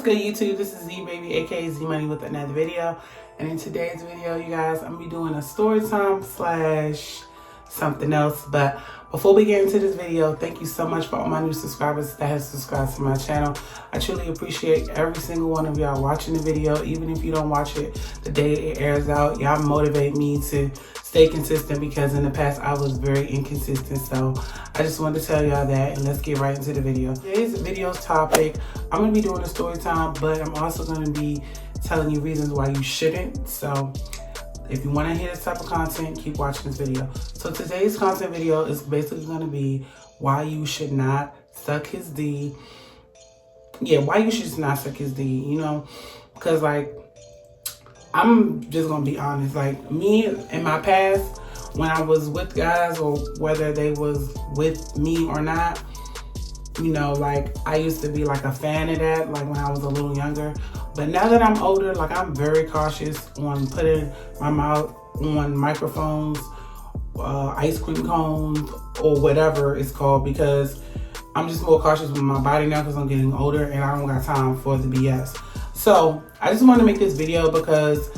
Good YouTube, this is Z Baby, aka Z Money, with another video. And in today's video, you guys, I'm gonna be doing a story time slash something else. But before we get into this video, thank you so much for all my new subscribers that have subscribed to my channel. I truly appreciate every single one of y'all watching the video. Even if you don't watch it the day it airs out, y'all motivate me to stay consistent, because in the past I was very inconsistent. So I just wanted to tell y'all that, and let's get right into the video. Today's video's topic, I'm gonna be doing a story time, but I'm also gonna be telling you reasons why you shouldn't. So if you want to hear this type of content, keep watching this video. So today's content video is basically going to be why you should not suck his D. Yeah, why you should not suck his D, you know? Because, like, I'm just going to be honest. Like, me in my past, when I was with guys, or whether they was with me or not, you know, like, I used to be, like, a fan of that, like, when I was a little younger. But now that I'm older, like, I'm very cautious on putting my mouth on microphones, ice cream cones, or whatever it's called, because I'm just more cautious with my body now because I'm getting older and I don't got time for the BS. So I just wanted to make this video because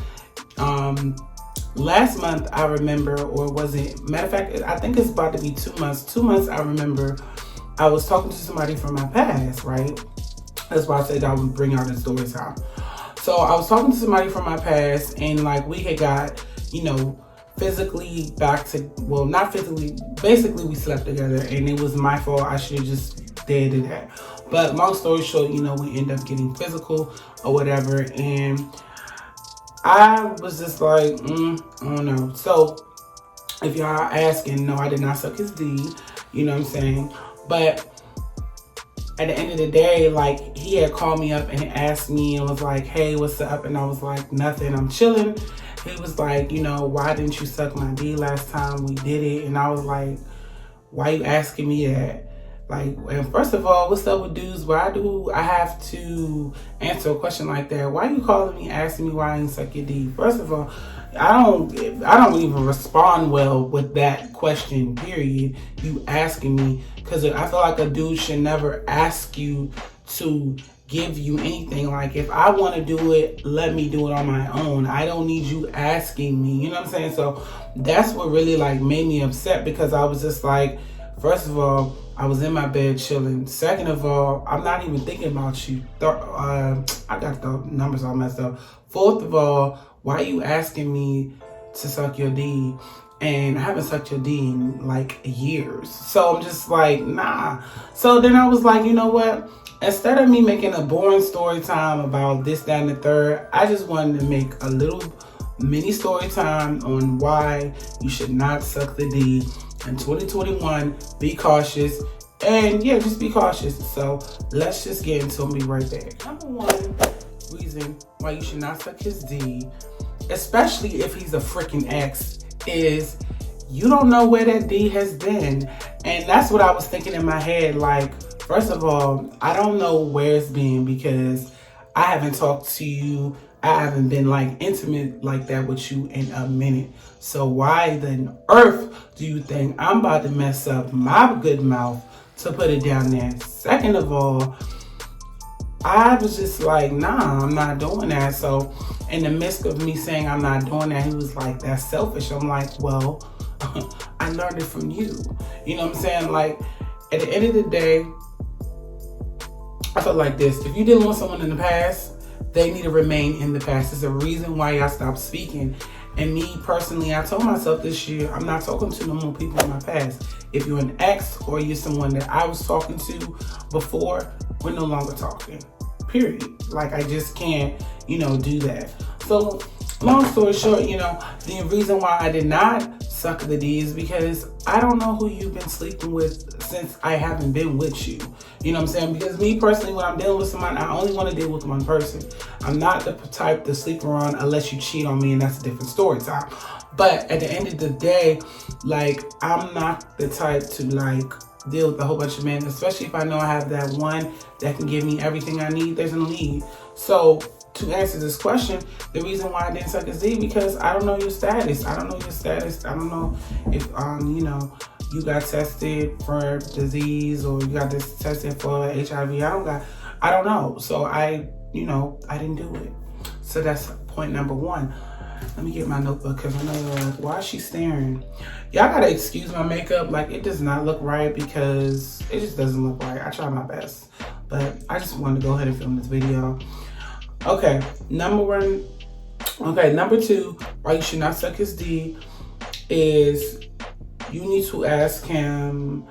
last month I remember, or was it, matter of fact, I think it's about to be 2 months. 2 months I remember I was talking to somebody from my past, right? That's why I said I would bring out the story time. So I was talking to somebody from my past, and like we had got, you know, physically back to, well, not physically, basically we slept together, and it was my fault. I should have just did that. But long story short, you know, we end up getting physical or whatever, and I was just like, I don't know. So if y'all are asking, no, I did not suck his D, you know what I'm saying? But at the end of the day, like, he had called me up and asked me and was like, hey, what's up? And I was like, nothing, I'm chilling. He was like, you know, why didn't you suck my D last time we did it? And I was like, why you asking me that? Like, and first of all, what's up with dudes? Why do I have to answer a question like that? Why you calling me asking me why I didn't suck your D? First of all, I don't even respond well with that question, period. You asking me, because I feel like a dude should never ask you to give you anything. Like, if I want to do it, let me do it on my own. I don't need you asking me, you know what I'm saying? So that's what really like made me upset, because I was just like, first of all, I was in my bed chilling. Second of all, I'm not even thinking about you. I got the numbers all messed up. Fourth of all, why are you asking me to suck your D? And I haven't sucked your D in like years. So I'm just like, nah. So then I was like, you know what? Instead of me making a boring story time about this, that, and the third, I just wanted to make a little mini story time on why you should not suck the D in 2021. Be cautious. And yeah, just be cautious. So let's just get into it. I'll be right back. Number one reason why you should not suck his D, especially if he's a freaking ex, is you don't know where that D has been. And that's what I was thinking in my head. Like, first of all, I don't know where it's been, because I haven't talked to you. I haven't been like intimate like that with you in a minute. So why the earth do you think I'm about to mess up my good mouth to put it down there? Second of all, I was just like, nah, I'm not doing that. So in the midst of me saying I'm not doing that, he was like, that's selfish. I'm like, well, I learned it from you. You know what I'm saying? Like, at the end of the day, I felt like this. If you didn't want someone in the past, they need to remain in the past. There's a reason why y'all stopped speaking. And me personally, I told myself this year, I'm not talking to no more people in my past. If you're an ex or you're someone that I was talking to before, we're no longer talking. Period. Like, I just can't, you know, do that. So long story short, you know, the reason why I did not suck the D is because I don't know who you've been sleeping with since I haven't been with you. You know what I'm saying? Because me personally, when I'm dealing with someone, I only want to deal with one person. I'm not the type to sleep around unless you cheat on me, and that's a different story time. But at the end of the day, like, I'm not the type to like deal with a whole bunch of men, especially if I know I have that one that can give me everything I need. There's no need. So to answer this question, the reason why I didn't suck his D, because I don't know your status. I don't know your status. I don't know if you know, you got tested for disease or you got this tested for HIV. I don't know. So I you know, I didn't do it. So that's point number one. Let me get my notebook because I know you're like, why is she staring? Y'all gotta excuse my makeup. Like, it does not look right because it just doesn't look right. I try my best, but I just wanted to go ahead and film this video. Okay, number two, why you should not suck his D is you need to ask him,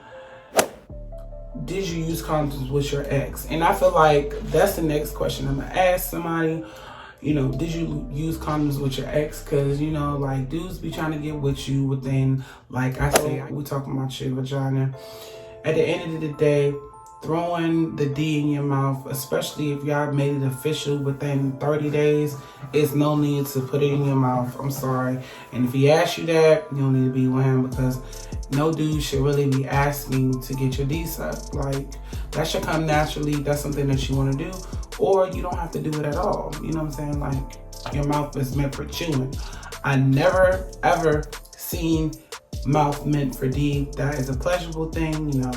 did you use condoms with your ex? And I feel like that's the next question I'm gonna ask somebody. You know, did you use condoms with your ex? Because, you know, like, dudes be trying to get with you within, like I say, we talking about your vagina. At the end of the day, throwing the D in your mouth, especially if y'all made it official within 30 days, it's no need to put it in your mouth. I'm sorry. And if he asks you that, you don't need to be with him, because no dude should really be asking to get your D sucked. Like, that should come naturally. That's something that you want to do. Or you don't have to do it at all. You know what I'm saying? Like, your mouth is meant for chewing. I never, ever seen mouth meant for D. That is a pleasurable thing, you know.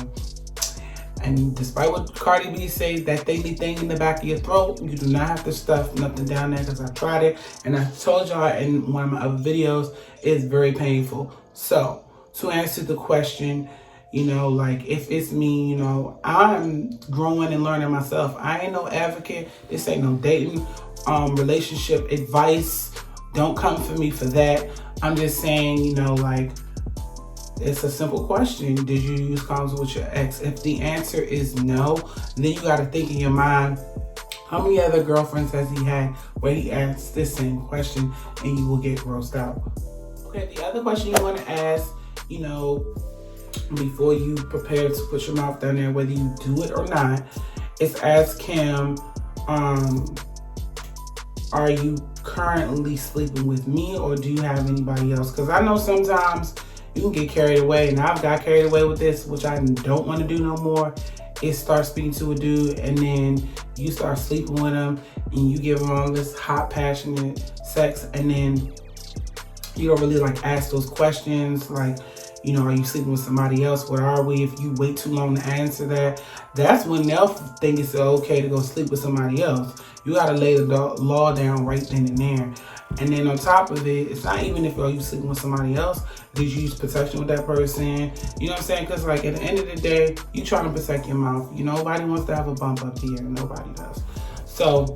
And despite what Cardi B says, that thingy thing in the back of your throat, you do not have to stuff nothing down there, because I tried it. And I told y'all in one of my other videos, it's very painful. So, to answer the question, you know, like, if it's me, you know, I'm growing and learning myself. I ain't no advocate. This ain't no dating, relationship advice. Don't come for me for that. I'm just saying, you know, like, it's a simple question. Did you use condoms with your ex? If the answer is no, then you got to think in your mind, how many other girlfriends has he had where he asked this same question, and you will get grossed out. Okay, the other question you want to ask, you know, before you prepare to put your mouth down there, whether you do it or not, is ask him, are you currently sleeping with me, or do you have anybody else? Because I know sometimes you can get carried away, and I've got carried away with this, which I don't want to do no more. Is start speaking to a dude, and then you start sleeping with him, and you give him all this hot, passionate sex, and then you don't really like ask those questions, like, you know, are you sleeping with somebody else? What are we? If you wait too long to answer that, that's when they'll think it's okay to go sleep with somebody else. You gotta lay the law down right then and there. And then on top of it, it's not even if you sleeping with somebody else, did you use protection with that person? You know what I'm saying? Because, like, at the end of the day, you trying to protect your mouth. You know, nobody wants to have a bump up here. Nobody does. So,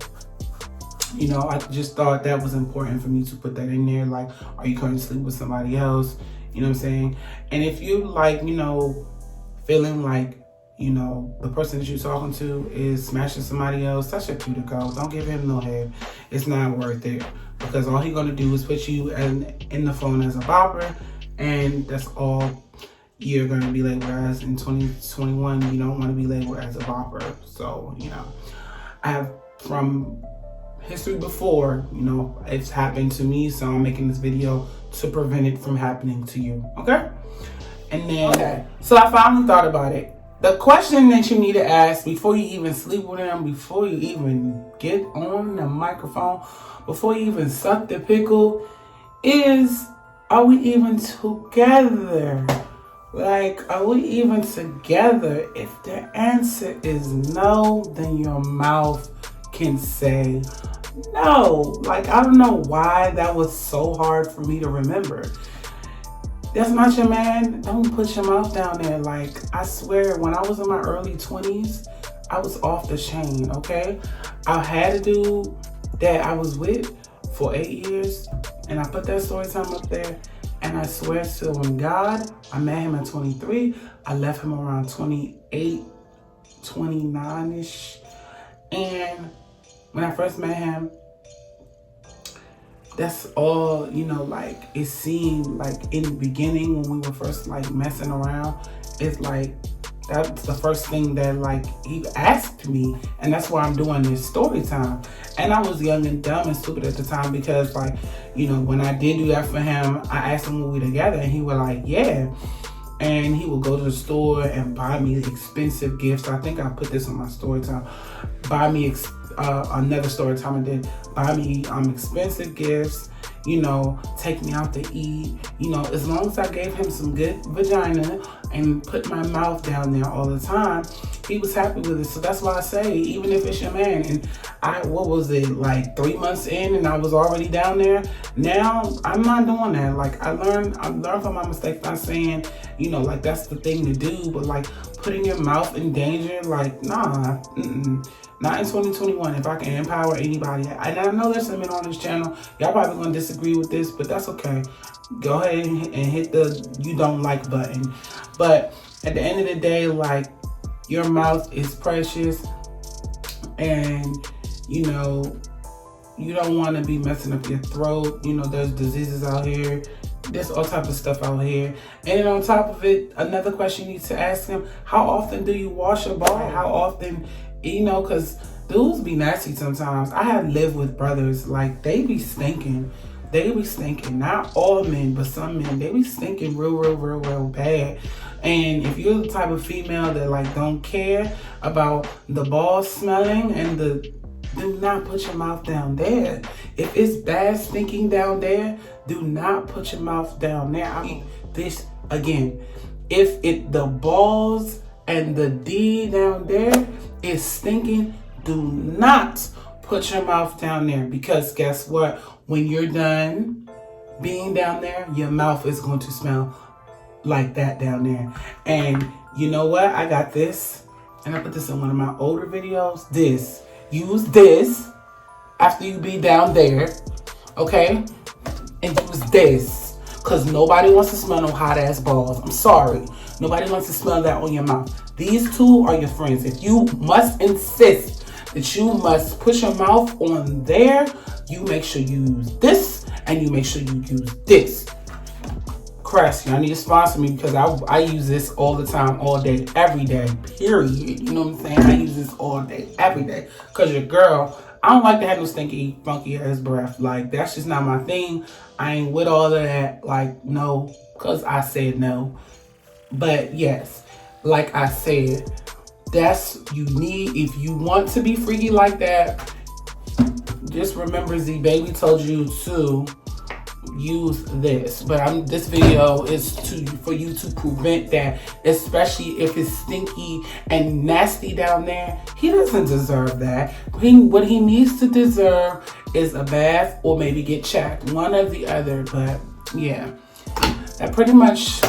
you know, I just thought that was important for me to put that in there. Like, are you currently sleeping with somebody else? You know what I'm saying? And if you, like, you know, feeling like, you know, the person that you're talking to is smashing somebody else, that's your cue to go. Don't give him no head. It's not worth it, because all he's gonna do is put you in the phone as a bopper, and that's all you're gonna be labeled as. In 2021, you don't want to be labeled as a bopper. So, you know, I have, from history before, you know, it's happened to me, so I'm making this video to prevent it from happening to you. Okay? And then, so I finally thought about it. The question that you need to ask before you even sleep with him, before you even get on the microphone, before you even suck the pickle, is, are we even together? Like, are we even together? If the answer is no, then your mouth can say no. Like, I don't know why that was so hard for me to remember. That's not your man. Don't put your mouth down there. Like, I swear, when I was in my early 20s, I was off the chain, okay? I had a dude that I was with for 8 years, and I put that story time up there, and I swear to on God, I met him at 23. I left him around 28, 29-ish. And when I first met him, that's all, you know, like, it seemed like in the beginning when we were first, like, messing around, it's like, that's the first thing that, like, he asked me, and that's why I'm doing this story time. And I was young and dumb and stupid at the time, because, like, you know, when I did do that for him, I asked him, were we together? And he was like, yeah. And he would go to the store and buy me expensive gifts. I think I put this on my story time. Buy me another story time I did. Buy me expensive gifts, you know, take me out to eat. You know, as long as I gave him some good vagina and put my mouth down there all the time, he was happy with it. So that's why I say, even if it's your man, and what was it, like 3 months in and I was already down there, now I'm not doing that. Like, I learned from my mistakes, not saying, you know, like that's the thing to do, but like putting your mouth in danger, like, nah, not in 2021. If I can empower anybody, and I know there's some men on this channel, y'all probably gonna disagree with this, but that's okay. Go ahead and hit the you don't like button. But at the end of the day, like, your mouth is precious, and you know, you don't want to be messing up your throat. You know, there's diseases out here. There's all types of stuff out here. And then on top of it, another question you need to ask him, how often do you wash your ball? How often, you know, because dudes be nasty sometimes. I have lived with brothers, like, they be stinking. They be stinking. Not all men, but some men. They be stinking real bad. And if you're the type of female that, like, don't care about the balls smelling and do not put your mouth down there. If it's bad stinking down there, do not put your mouth down there. I mean, this, again, if the balls and the D down there is stinking, do not put your mouth down there, because guess what? When you're done being down there, your mouth is going to smell like that down there. And you know what? I got this, and I put this in one of my older videos. Use this after you be down there, okay? And use this, because nobody wants to smell no hot ass balls. I'm sorry. Nobody wants to smell that on your mouth. These two are your friends. If you must insist that you must put your mouth on there, you make sure you use this, and you make sure you use this. Crest, y'all need to sponsor me, because I use this all the time, all day, every day, period. You know what I'm saying? I use this all day, every day. Because your girl, I don't like to have no stinky, funky ass breath. Like, that's just not my thing. I ain't with all of that. Like, no, because I said no. But yes, like I said, that's you need. If you want to be freaky like that, just remember Z Baby told you to use this. But this video is for you to prevent that, especially if it's stinky and nasty down there. He doesn't deserve that. What he needs to deserve is a bath, or maybe get checked, one or the other. But yeah, that pretty much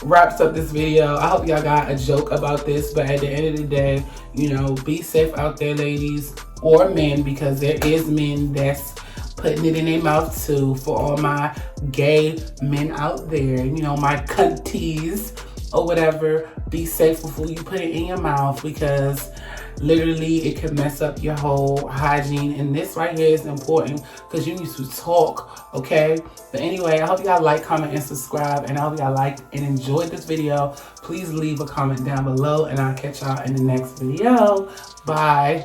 wraps up this video. I hope y'all got a joke about this, but at the end of the day, you know, be safe out there, ladies or men, because there is men that's putting it in their mouth too. For all my gay men out there, you know, my cunties or whatever, be safe before you put it in your mouth, because literally it can mess up your whole hygiene. And this right here is important, because you need to talk, okay? But anyway, I hope y'all like, comment, and subscribe, and I hope y'all liked and enjoyed this video. Please leave a comment down below, and I'll catch y'all in the next video. Bye.